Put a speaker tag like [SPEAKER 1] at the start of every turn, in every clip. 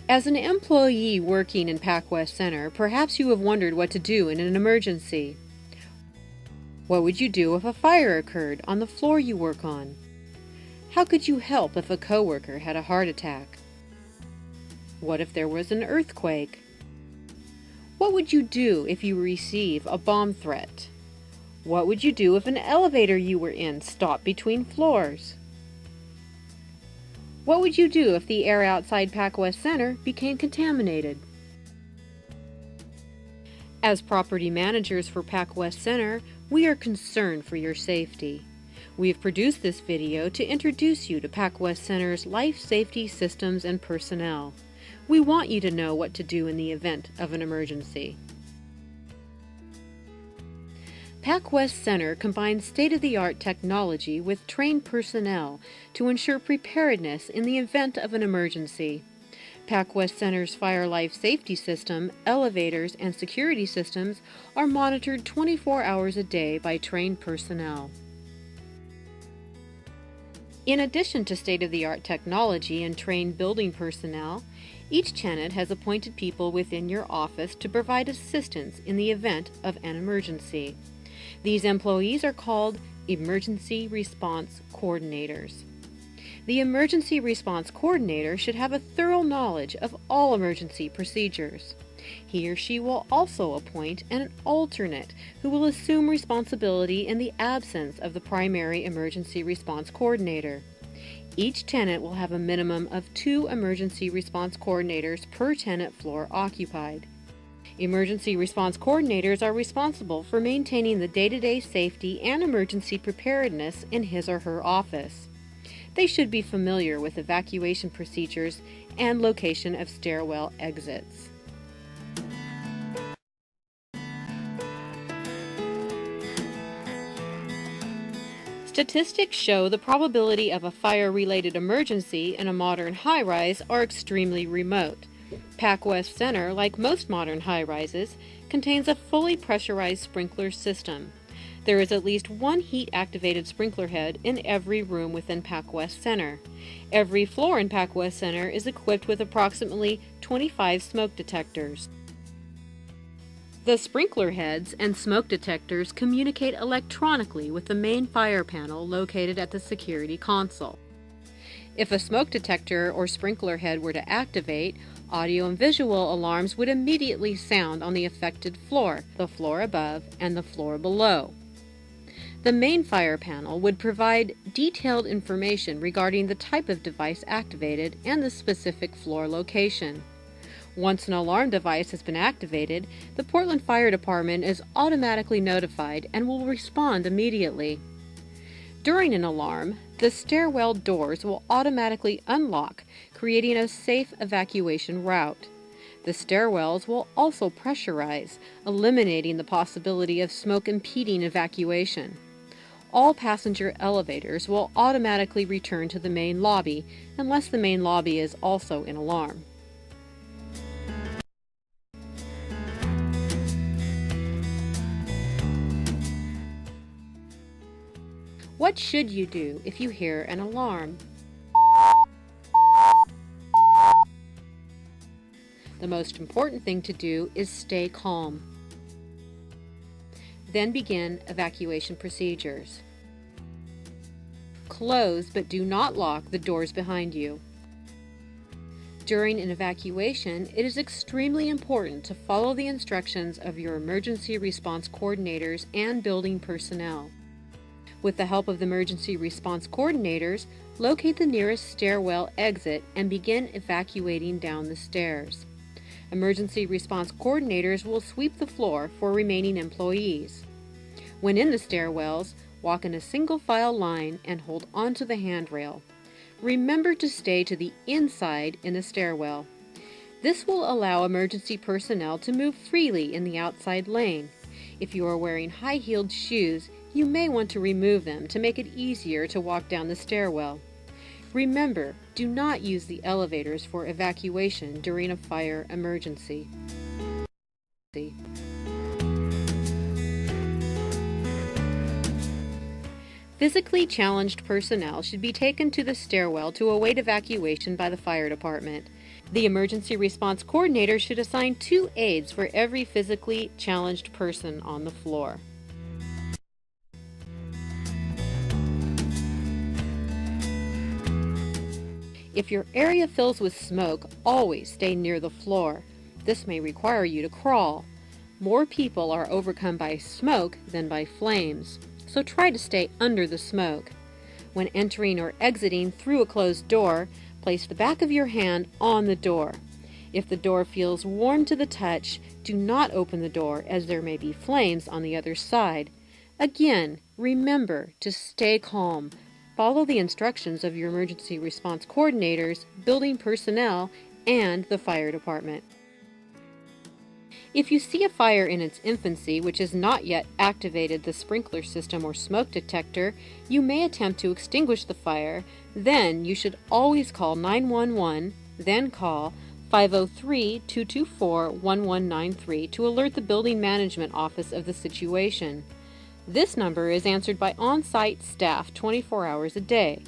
[SPEAKER 1] As an employee working in Pacwest Center, perhaps you have wondered what to do in an emergency. What would you do if a fire occurred on the floor you work on? How could you help if a coworker had a heart attack? What if there was an earthquake? What would you do if you receive a bomb threat? What would you do if an elevator you were in stopped between floors? What would you do if the air outside Pacwest Center became contaminated? As property managers for Pacwest Center, we are concerned for your safety. We have produced this video to introduce you to Pacwest Center's life safety systems and personnel. We want you to know what to do in the event of an emergency. Pacwest Center combines state-of-the-art technology with trained personnel to ensure preparedness in the event of an emergency. Pacwest Center's fire life safety system, elevators, and security systems are monitored 24 hours a day by trained personnel. In addition to state-of-the-art technology and trained building personnel, each tenant has appointed people within your office to provide assistance in the event of an emergency. These employees are called Emergency Response Coordinators. The Emergency Response Coordinator should have a thorough knowledge of all emergency procedures. He or she will also appoint an alternate who will assume responsibility in the absence of the primary Emergency Response Coordinator. Each tenant will have a minimum of 2 Emergency Response Coordinators per tenant floor occupied. Emergency Response Coordinators are responsible for maintaining the day-to-day safety and emergency preparedness in his or her office. They should be familiar with evacuation procedures and location of stairwell exits. Statistics show the probability of a fire-related emergency in a modern high-rise are extremely remote. Pacwest Center, like most modern high-rises, contains a fully pressurized sprinkler system. There is at least one heat-activated sprinkler head in every room within Pacwest Center. Every floor in Pacwest Center is equipped with approximately 25 smoke detectors. The sprinkler heads and smoke detectors communicate electronically with the main fire panel located at the security console. If a smoke detector or sprinkler head were to activate, audio and visual alarms would immediately sound on the affected floor, the floor above, and the floor below. The main fire panel would provide detailed information regarding the type of device activated and the specific floor location. Once an alarm device has been activated, the Portland Fire Department is automatically notified and will respond immediately. During an alarm, the stairwell doors will automatically unlock, creating a safe evacuation route. The stairwells will also pressurize, eliminating the possibility of smoke impeding evacuation. All passenger elevators will automatically return to the main lobby unless the main lobby is also in alarm. What should you do if you hear an alarm? The most important thing to do is stay calm. Then begin evacuation procedures. Close but do not lock the doors behind you. During an evacuation, it is extremely important to follow the instructions of your emergency response coordinators and building personnel. With the help of the emergency response coordinators, locate the nearest stairwell exit and begin evacuating down the stairs. Emergency response coordinators will sweep the floor for remaining employees. When in the stairwells, walk in a single file line and hold onto the handrail. Remember to stay to the inside in the stairwell. This will allow emergency personnel to move freely in the outside lane. If you are wearing high-heeled shoes, you may want to remove them to make it easier to walk down the stairwell. Remember, do not use the elevators for evacuation during a fire emergency. Physically challenged personnel should be taken to the stairwell to await evacuation by the fire department. The emergency response coordinator should assign 2 aides for every physically challenged person on the floor. If your area fills with smoke, always stay near the floor. This may require you to crawl. More people are overcome by smoke than by flames, so try to stay under the smoke. When entering or exiting through a closed door, place the back of your hand on the door. If the door feels warm to the touch, do not open the door as there may be flames on the other side. Again, remember to stay calm. Follow the instructions of your emergency response coordinators, building personnel, and the fire department. If you see a fire in its infancy which has not yet activated the sprinkler system or smoke detector, you may attempt to extinguish the fire. Then you should always call 911, then call 503-224-1193 to alert the building management office of the situation. This number is answered by on-site staff 24 hours a day.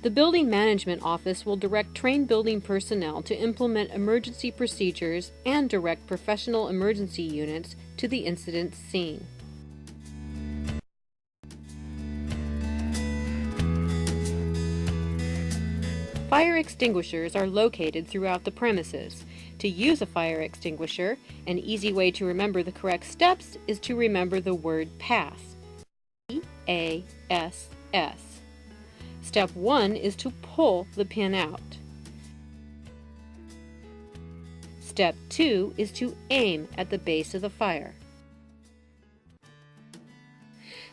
[SPEAKER 1] The building management office will direct trained building personnel to implement emergency procedures and direct professional emergency units to the incident scene. Fire extinguishers are located throughout the premises. To use a fire extinguisher, an easy way to remember the correct steps is to remember the word PASS. P-A-S-S. Step 1 is to pull the pin out. Step 2 is to aim at the base of the fire.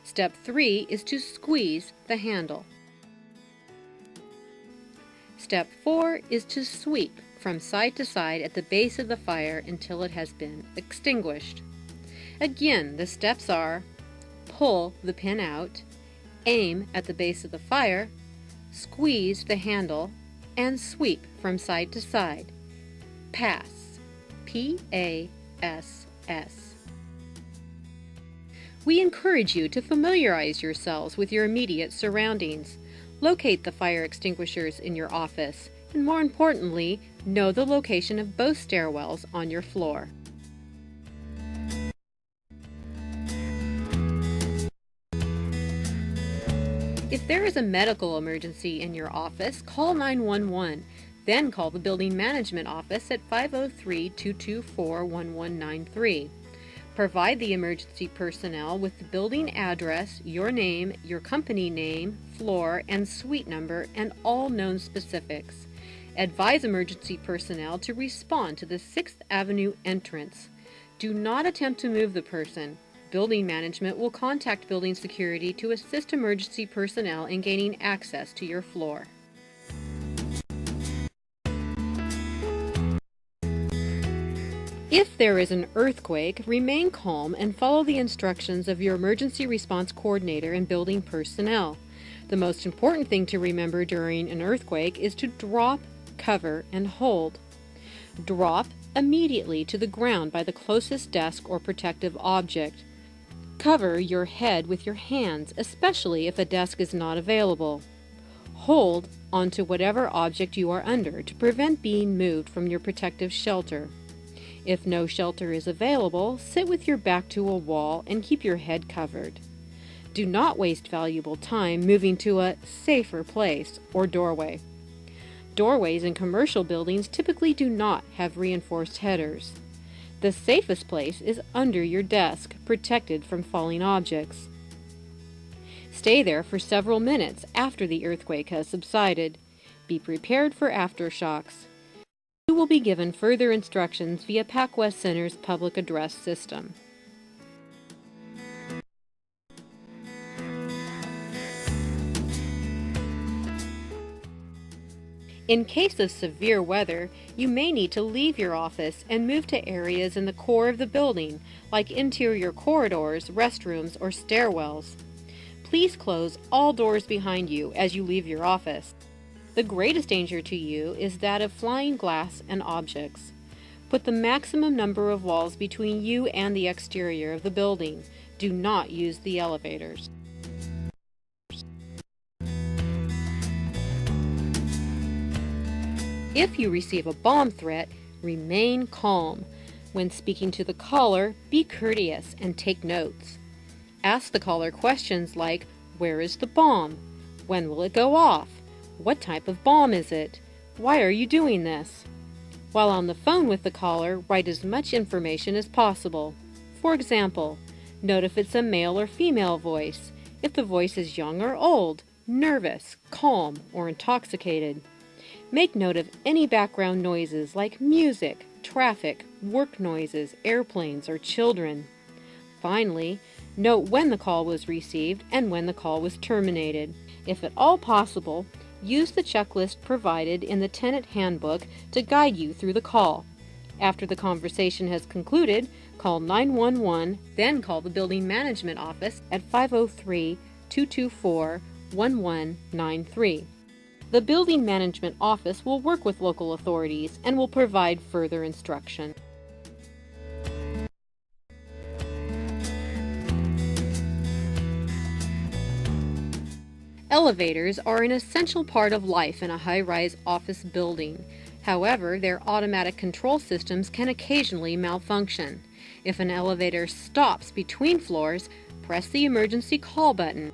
[SPEAKER 1] Step 3 is to squeeze the handle. Step 4 is to sweep from side to side at the base of the fire until it has been extinguished. Again, the steps are: pull the pin out, aim at the base of the fire, squeeze the handle, and sweep from side to side. PASS. P-A-S-S. We encourage you to familiarize yourselves with your immediate surroundings. Locate the fire extinguishers in your office, and more importantly, know the location of both stairwells on your floor. If there is a medical emergency in your office, call 911. Then call the building management office at 503-224-1193. Provide the emergency personnel with the building address, your name, your company name, floor, and suite number, and all known specifics. Advise emergency personnel to respond to the 6th Avenue entrance. Do not attempt to move the person. Building management will contact building security to assist emergency personnel in gaining access to your floor. If there is an earthquake, remain calm and follow the instructions of your emergency response coordinator and building personnel. The most important thing to remember during an earthquake is to drop, cover, and hold. Drop immediately to the ground by the closest desk or protective object. Cover your head with your hands, especially if a desk is not available. Hold onto whatever object you are under to prevent being moved from your protective shelter. If no shelter is available, sit with your back to a wall and keep your head covered. Do not waste valuable time moving to a safer place or doorway. Doorways in commercial buildings typically do not have reinforced headers. The safest place is under your desk, protected from falling objects. Stay there for several minutes after the earthquake has subsided. Be prepared for aftershocks. You will be given further instructions via Pacwest Center's public address system. In case of severe weather, you may need to leave your office and move to areas in the core of the building, like interior corridors, restrooms, or stairwells. Please close all doors behind you as you leave your office. The greatest danger to you is that of flying glass and objects. Put the maximum number of walls between you and the exterior of the building. Do not use the elevators. If you receive a bomb threat, remain calm. When speaking to the caller, be courteous and take notes. Ask the caller questions like, "Where is the bomb? When will it go off? What type of bomb is it? Why are you doing this?" While on the phone with the caller, write as much information as possible. For example, note if it's a male or female voice, if the voice is young or old, nervous, calm, or intoxicated. Make note of any background noises like music, traffic, work noises, airplanes, or children. Finally, note when the call was received and when the call was terminated. If at all possible, use the checklist provided in the Tenant Handbook to guide you through the call. After the conversation has concluded, call 911, then call the Building Management Office at 503-224-1193. The Building Management Office will work with local authorities and will provide further instruction. Elevators are an essential part of life in a high-rise office building. However, their automatic control systems can occasionally malfunction. If an elevator stops between floors, press the emergency call button.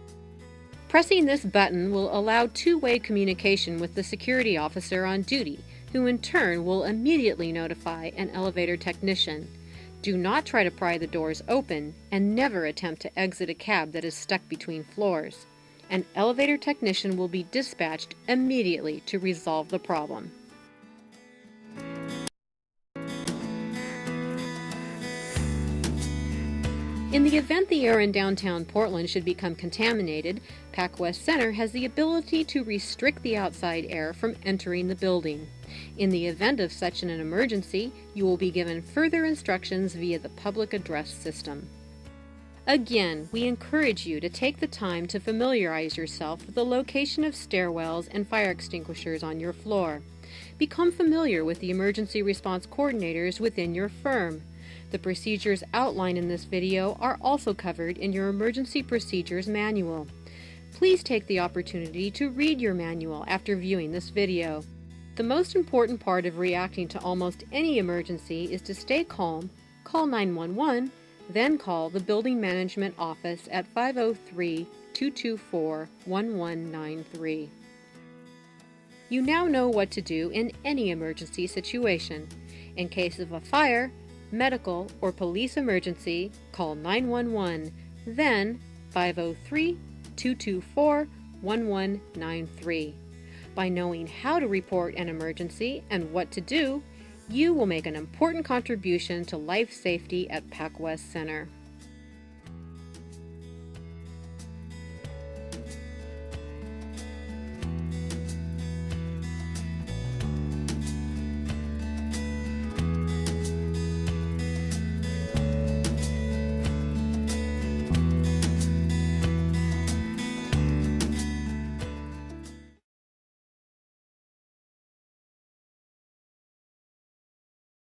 [SPEAKER 1] Pressing this button will allow two-way communication with the security officer on duty, who in turn will immediately notify an elevator technician. Do not try to pry the doors open, and never attempt to exit a cab that is stuck between floors. An elevator technician will be dispatched immediately to resolve the problem. In the event the air in downtown Portland should become contaminated, Pacwest Center has the ability to restrict the outside air from entering the building. In the event of such an emergency, you will be given further instructions via the public address system. Again, we encourage you to take the time to familiarize yourself with the location of stairwells and fire extinguishers on your floor. Become familiar with the emergency response coordinators within your firm. The procedures outlined in this video are also covered in your Emergency Procedures Manual. Please take the opportunity to read your manual after viewing this video. The most important part of reacting to almost any emergency is to stay calm, call 911, then call the Building Management Office at 503-224-1193. You now know what to do in any emergency situation. In case of a fire, medical, or police emergency, call 911, then 503-224-1193. By knowing how to report an emergency and what to do, you will make an important contribution to life safety at Pacwest Center.